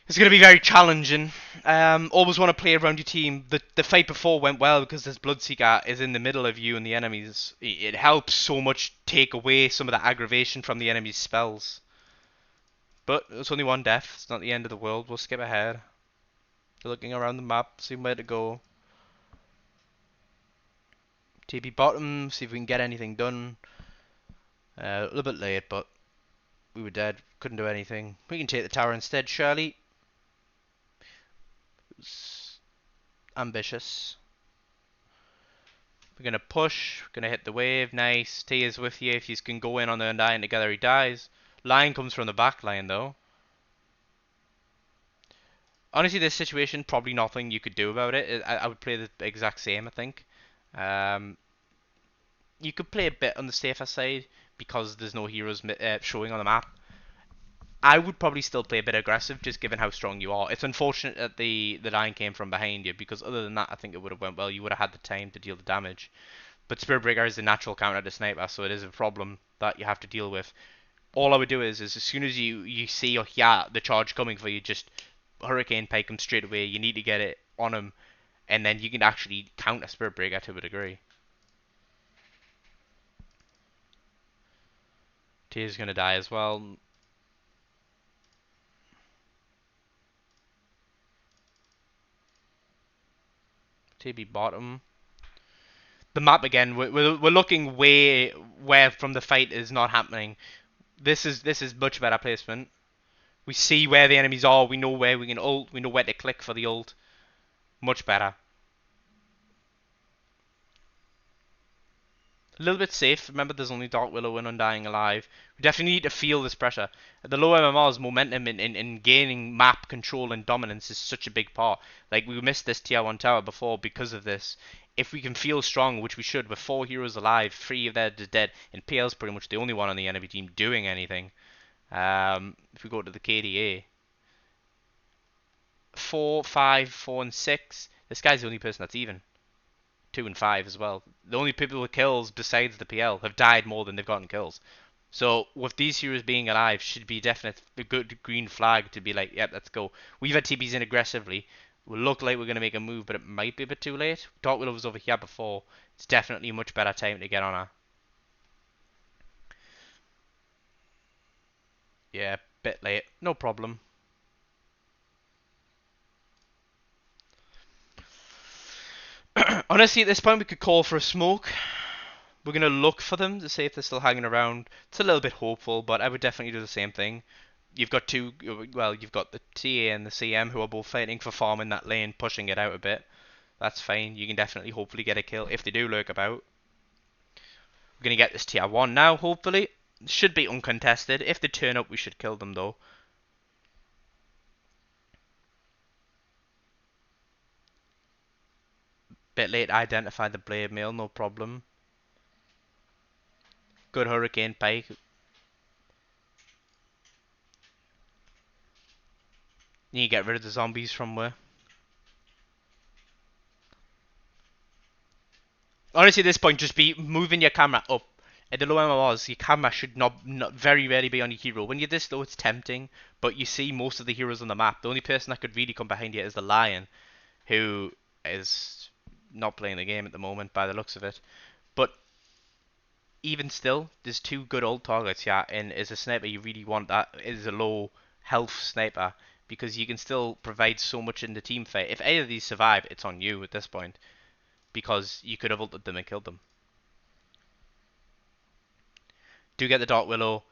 is going to be very challenging. Always want to play around your team. The fight before went well because this Bloodseeker is in the middle of you and the enemies. It helps so much take away some of the aggravation from the enemy's spells. But it's only one death. It's not the end of the world. We'll skip ahead. Looking around the map, seeing where to go. TP bottom, see if we can get anything done. A little bit late, but we were dead. Couldn't do anything. We can take the tower instead, surely. It's ambitious. We're gonna push. We're gonna hit the wave. Nice. T is with you. If you can go in on the Undying together, he dies. Lion comes from the back line though. Honestly, this situation, probably nothing you could do about it. I would play the exact same, I think. Um, you could play a bit on the safer side because there's no heroes showing on the map. I would probably still play a bit aggressive, just given how strong you are. It's unfortunate that the line came from behind you, because other than that, I think it would have went well. You would have had the time to deal the damage. But Spearbreaker is a natural counter to Sniper, so it is a problem that you have to deal with. All I would do is as soon as you see or hear the charge coming for you, just Hurricane Pike him straight away. You need to get it on him, and then you can actually counter Spearbreaker to a degree. Tier's gonna die as well. TB bottom. The map again. We're looking way where from the fight is not happening. This is much better placement. We see where the enemies are. We know where we can ult. We know where to click for the ult. Much better. A little bit safe. Remember, there's only Dark Willow and Undying alive. We definitely need to feel this pressure. The low MMR's momentum in gaining map control and dominance is such a big part. Like, we missed this tier 1 tower before because of this. If we can feel strong, which we should, with 4 heroes alive, 3 of them dead, and PL's pretty much the only one on the enemy team doing anything. If we go to the KDA, 4, 5, 4, and 6. This guy's the only person that's even. 2 and 5 as well. The only people with kills besides the PL have died more than they've gotten kills. So with these heroes being alive should be definite a good green flag to be like, yep, let's go. We've had TBs in aggressively. We look like we're going to make a move, but it might be a bit too late. Dark Willow was over here before. It's definitely a much better time to get on her. Yeah, bit late. No problem. Honestly, at this point, we could call for a smoke. We're going to look for them to see if they're still hanging around. It's a little bit hopeful, but I would definitely do the same thing. You've got you've got the TA and the CM who are both fighting for farming that lane, pushing it out a bit. That's fine. You can definitely hopefully get a kill if they do lurk about. We're going to get this tier 1 now, hopefully. Should be uncontested. If they turn up, we should kill them though. Bit late to identify the blade mail, no problem. Good hurricane pike. You need to get rid of the zombies from where. Honestly, at this point, just be moving your camera up. At the low MMRs, your camera should not very rarely be on your hero. When you're this low, it's tempting, but you see most of the heroes on the map. The only person that could really come behind you is the Lion, who is not playing the game at the moment by the looks of it. But even still, there's two good old targets here, and as a sniper, you really want that is a low health sniper because you can still provide so much in the team fight. If any of these survive, it's on you at this point because you could have ulted them and killed them. Do get the Dark Willow.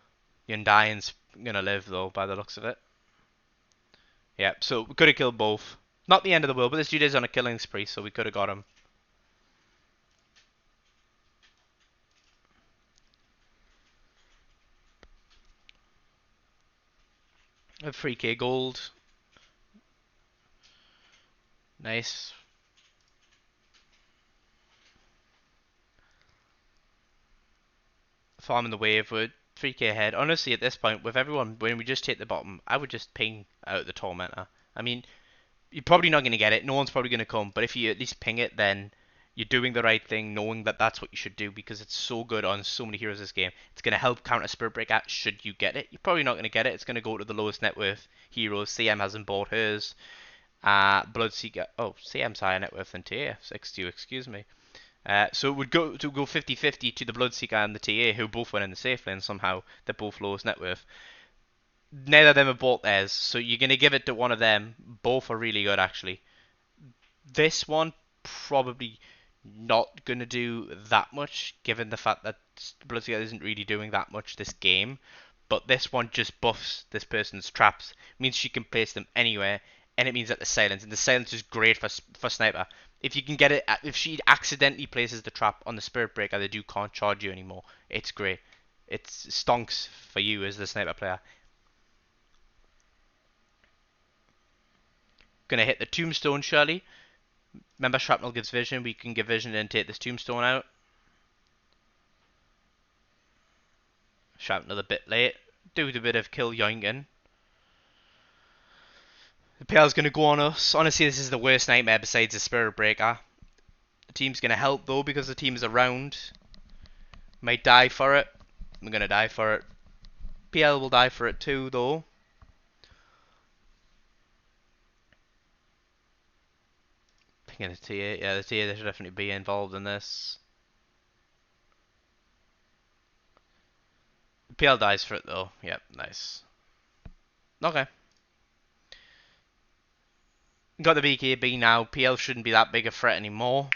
Yundayan's gonna live though, by the looks of it. Yeah, so we could have killed both. Not the end of the world, but this dude is on a killing spree, so we could have got him. A 3k gold. Nice. Farming the wave, we're 3k ahead. Honestly, at this point, with everyone, when we just hit the bottom, I would just ping out the Tormentor. I mean, you're probably not going to get it. No one's probably going to come. But if you at least ping it, then you're doing the right thing, knowing that that's what you should do because it's so good on so many heroes this game. It's going to help counter Spirit Breaker should you get it. You're probably not going to get it. It's going to go to the lowest net worth heroes. CM hasn't bought hers. Bloodseeker. Oh, CM's higher net worth than TA. 62, excuse me. So it would go 50-50 to the Bloodseeker and the TA, who both went in the safe lane somehow. They're both lowest net worth. Neither of them have bought theirs, so you're going to give it to one of them. Both are really good, actually. This one, probably not going to do that much, given the fact that Bloodseeker isn't really doing that much this game. But this one just buffs this person's traps. It means she can place them anywhere, and it means that the silence. And the silence is great for sniper. If you can get it, if she accidentally places the trap on the Spirit Breaker, they can't charge you anymore. It's great. It stonks for you as the sniper player. Gonna hit the tombstone, surely. Remember, shrapnel gives vision. We can give vision and take this tombstone out. Shrapnel a bit late. Do the bit of kill yoinking. The PL's gonna go on us. Honestly, this is the worst nightmare besides the Spirit Breaker. The team's gonna help though because the team is around. Might die for it. I'm gonna die for it. PL will die for it too though. Picking the TA. Yeah, the TA should definitely be involved in this. PL dies for it though. Yep, nice. Okay. Got the BKB now. PL shouldn't be that big a threat anymore.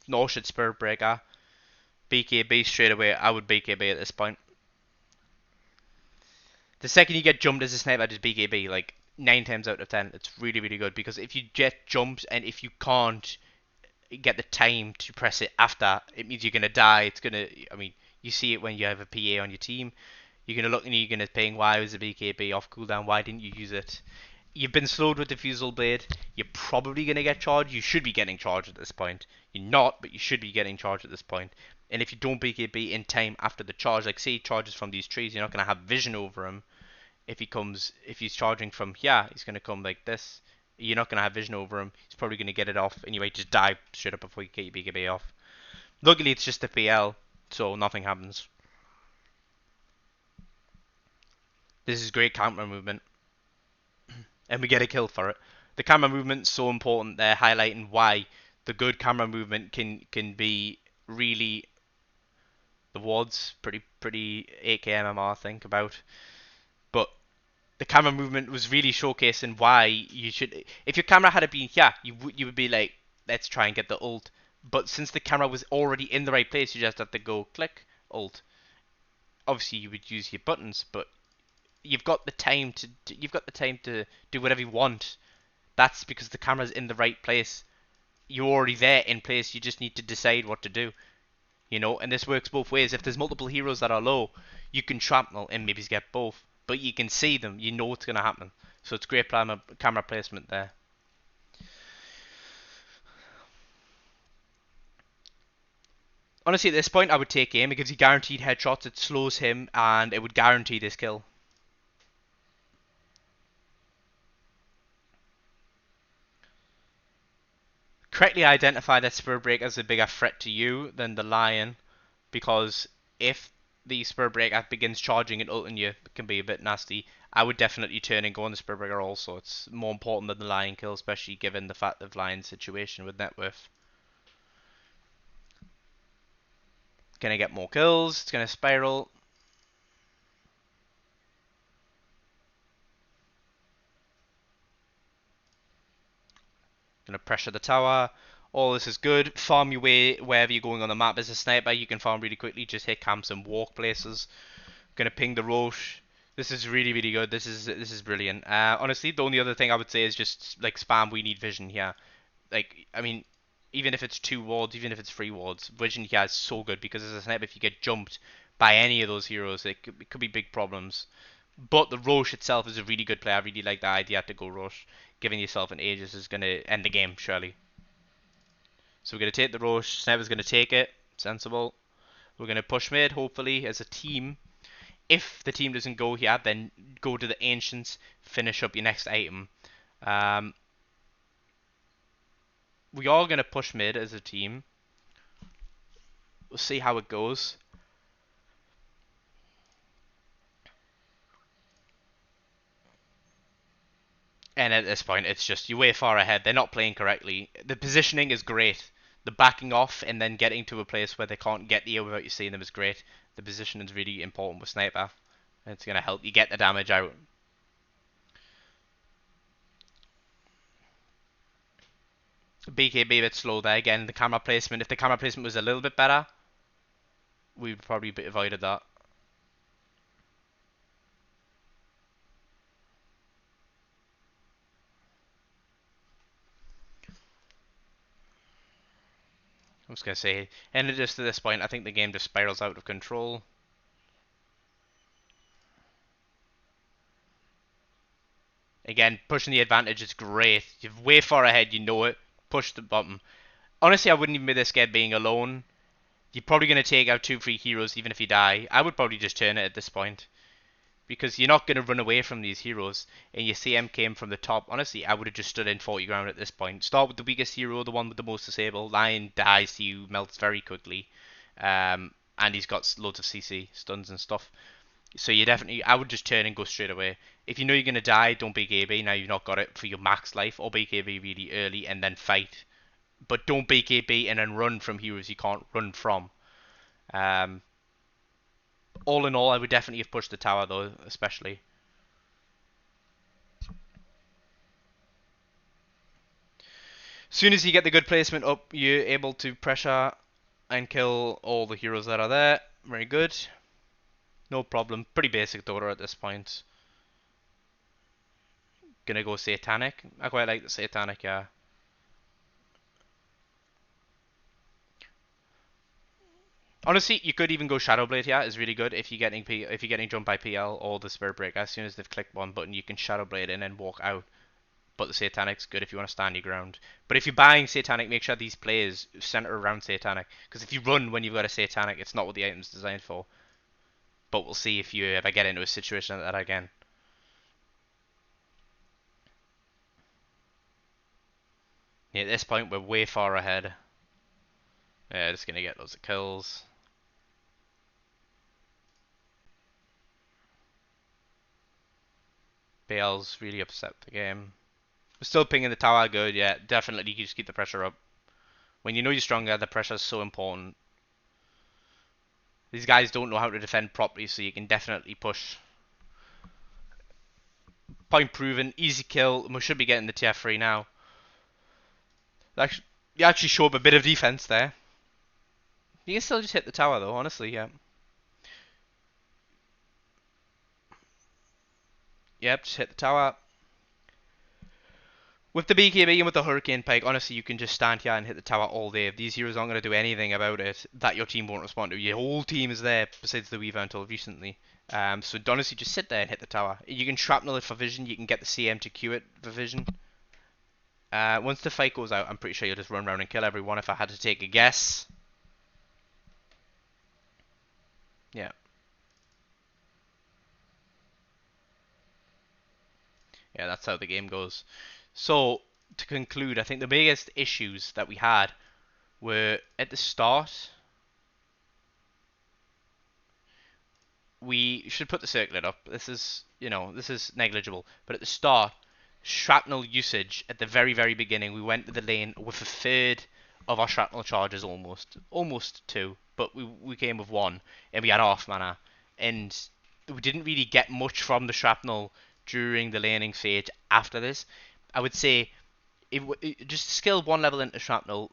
Nor should Spirit Breaker. BKB straight away. I would BKB at this point. The second you get jumped as a sniper, just BKB. Like 9 times out of 10, it's really, really good because if you get jumped and if you can't get the time to press it after, it means you're gonna die. It's gonna. I mean, you see it when you have a PA on your team. You're gonna look and you're gonna think, why was the BKB off cooldown? Why didn't you use it? You've been slowed with the Fusel Blade. You're probably gonna get charged. You should be getting charged at this point. You're not, but you should be getting charged at this point. And if you don't BKB in time after the charge, like say he charges from these trees, you're not gonna have vision over him. If he's charging from here, he's gonna come like this. You're not gonna have vision over him. He's probably gonna get it off, and you might just die straight up before you get your BKB off. Luckily, it's just a PL, so nothing happens. This is great camera movement, and we get a kill for it. The camera movement's so important. They're highlighting why the good camera movement can be really the WODs pretty 8k MMR I think about, but the camera movement was really showcasing why you should. If your camera had been here, you would be like, let's try and get the ult. But since the camera was already in the right place, you just have to go click, alt. Obviously, you would use your buttons, but you've got the time to do whatever you want. That's because the camera's in the right place. You're already there in place. You just need to decide what to do. And this works both ways. If there's multiple heroes that are low, you can shrapnel and maybe get both, but you can see them. You know what's going to happen. So it's great camera placement there. Honestly, at this point, I would take aim. It gives you guaranteed headshots. It slows him, and it would guarantee this kill. Correctly identify that Spur Break as a bigger threat to you than the Lion, because if the Spur Breaker begins charging and ulting you, it can be a bit nasty. I would definitely turn and go on the Spur Breaker also. It's more important than the Lion kill, especially given the fact of Lion's situation with net worth. Gonna get more kills. It's gonna spiral. Gonna pressure the tower. All this is good. Farm your way wherever you're going on the map. As a sniper, you can farm really quickly. Just hit camps and walk places. Gonna ping the Roche. This is really, really good. This is brilliant. Honestly, the only other thing I would say is just like spam. We need vision here. Like, I mean, even if it's 2 wards, even if it's 3 wards, vision here is so good because as a sniper, if you get jumped by any of those heroes, it could be big problems. But the Roche itself is a really good play. I really like the idea to go Roche. Giving yourself an Aegis is going to end the game, surely. So we're going to take the Roche. Sniper's going to take it. Sensible. We're going to push mid, hopefully, as a team. If the team doesn't go here, then go to the Ancients. Finish up your next item. We are going to push mid as a team. We'll see how it goes. And at this point, it's just you're way far ahead. They're not playing correctly. The positioning is great. The backing off and then getting to a place where they can't get you without you seeing them is great. The positioning is really important with Sniper. It's going to help you get the damage out. BKB a bit slow there. Again, the camera placement. If the camera placement was a little bit better, we would probably avoided that. I was going to say, and just at this point, I think the game just spirals out of control. Again, pushing the advantage is great. You're way far ahead, you know it. Push the button. Honestly, I wouldn't even be this scared being alone. You're probably going to take out 2-3 heroes even if you die. I would probably just turn it at this point. Because you're not going to run away from these heroes. And your CM came from the top. Honestly, I would have just stood in 40 ground at this point. Start with the weakest hero, the one with the most disable. Lion dies to you, melts very quickly. And he's got loads of CC, stuns and stuff. So you definitely, I would just turn and go straight away. If you know you're going to die, don't BKB. Now you've not got it for your max life. Or BKB really early and then fight. But don't BKB and then run from heroes you can't run from. All in all, I would definitely have pushed the tower though, especially. As soon as you get the good placement up, you're able to pressure and kill all the heroes that are there. Very good. No problem. Pretty basic Dota at this point. Gonna go Satanic. I quite like the Satanic, yeah. Honestly, you could even go Shadowblade here. It's really good if you're getting jumped by PL or the Spirit Breaker. As soon as they've clicked one button, you can Shadowblade in and walk out. But the Satanic's good if you want to stand your ground. But if you're buying Satanic, make sure these players center around Satanic. Because if you run when you've got a Satanic, it's not what the item's designed for. But we'll see if you ever get into a situation like that again. Yeah, at this point, we're way far ahead. Yeah, just gonna get loads of kills. Bale's really upset the game. We're still pinging the tower good, yeah. Definitely just keep the pressure up. When you know you're stronger, the pressure is so important. These guys don't know how to defend properly, so you can definitely push. Point proven, easy kill. We should be getting the tier 3 now. You actually show up a bit of defense there. You can still just hit the tower though, honestly, yeah. Yep, just hit the tower. With the BKB and with the Hurricane Pike, honestly, you can just stand here and hit the tower all day. These heroes aren't going to do anything about it that your team won't respond to. Your whole team is there, besides the Weaver until recently. So honestly, just sit there and hit the tower. You can shrapnel it for vision. You can get the CM to Q it for vision. Once the fight goes out, I'm pretty sure you'll just run around and kill everyone if I had to take a guess. Yeah. Yeah, that's how the game goes. So, to conclude, I think the biggest issues that we had were at the start. We should put the circlet up. This is, this is negligible. But at the start, shrapnel usage at the very, very beginning, we went to the lane with a third of our shrapnel charges almost two, but we came with one, and we had half mana, and we didn't really get much from the shrapnel during the laning phase after this. I would say just skill one level into shrapnel,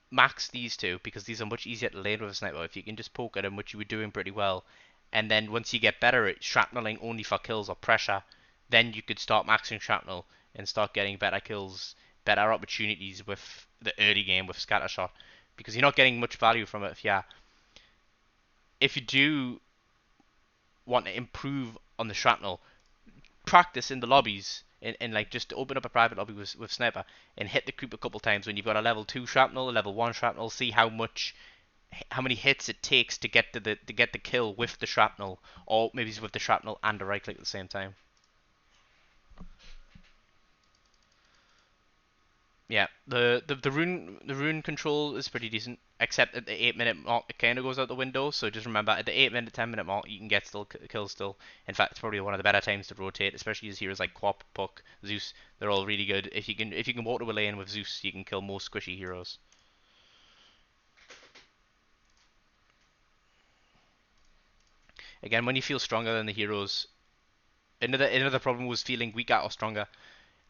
max these two because these are much easier to lane with a sniper. If you can just poke at them, which you were doing pretty well, and then once you get better at shrapneling only for kills or pressure, then you could start maxing shrapnel and start getting better kills, better opportunities with the early game with scattershot, because you're not getting much value from it. If you do want to improve on the shrapnel, practice in the lobbies and like just open up a private lobby with sniper and hit the creep a couple times when you've got a level 2 shrapnel, a level 1 shrapnel, see how many hits it takes to get the kill with the shrapnel, or maybe it's with the shrapnel and a right click at the same time. Yeah, the rune control is pretty decent, except at the 8 minute mark it kind of goes out the window. So just remember, at the 8 minute, 10 minute mark, you can get still kills still. In fact, it's probably one of the better times to rotate, especially as heroes like Quap, Puck, Zeus. They're all really good. If you can walk to a lane with Zeus, you can kill most squishy heroes. Again, when you feel stronger than the heroes, another problem was feeling weaker or stronger.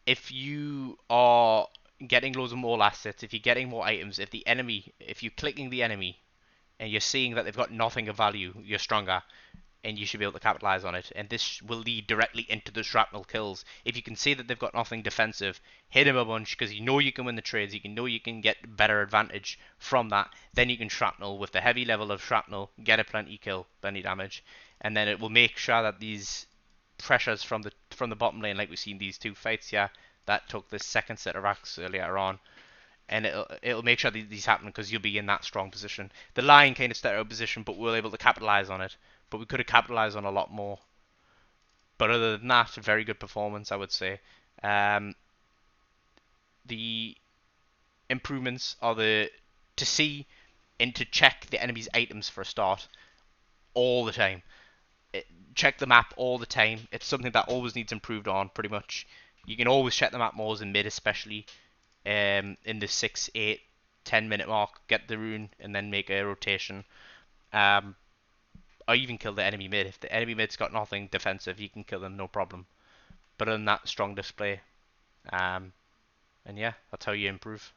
If you are getting loads of more assets, if you're getting more items, if you're clicking the enemy and you're seeing that they've got nothing of value, you're stronger, and you should be able to capitalize on it. And this will lead directly into the shrapnel kills. If you can see that they've got nothing defensive, hit him a bunch because you know you can win the trades, you can get better advantage from that. Then you can shrapnel with the heavy level of shrapnel, get a plenty kill, plenty damage, and then it will make sure that these pressures from the bottom lane, like we've seen these two fights here, that took the second set of racks earlier on, and it'll make sure these happen because you'll be in that strong position. The line kind of started out of position, but we were able to capitalize on it. But we could have capitalized on a lot more. But other than that, very good performance, I would say. Um, the improvements are to see and to check the enemy's items for a start all the time. Check the map all the time. It's something that always needs improved on, pretty much. You can always check the map more in mid, especially in the 6, 8, 10 minute mark. Get the rune and then make a rotation. Um, or even kill the enemy mid. If the enemy mid's got nothing defensive, you can kill them, no problem. But other than that, strong display. And yeah, that's how you improve.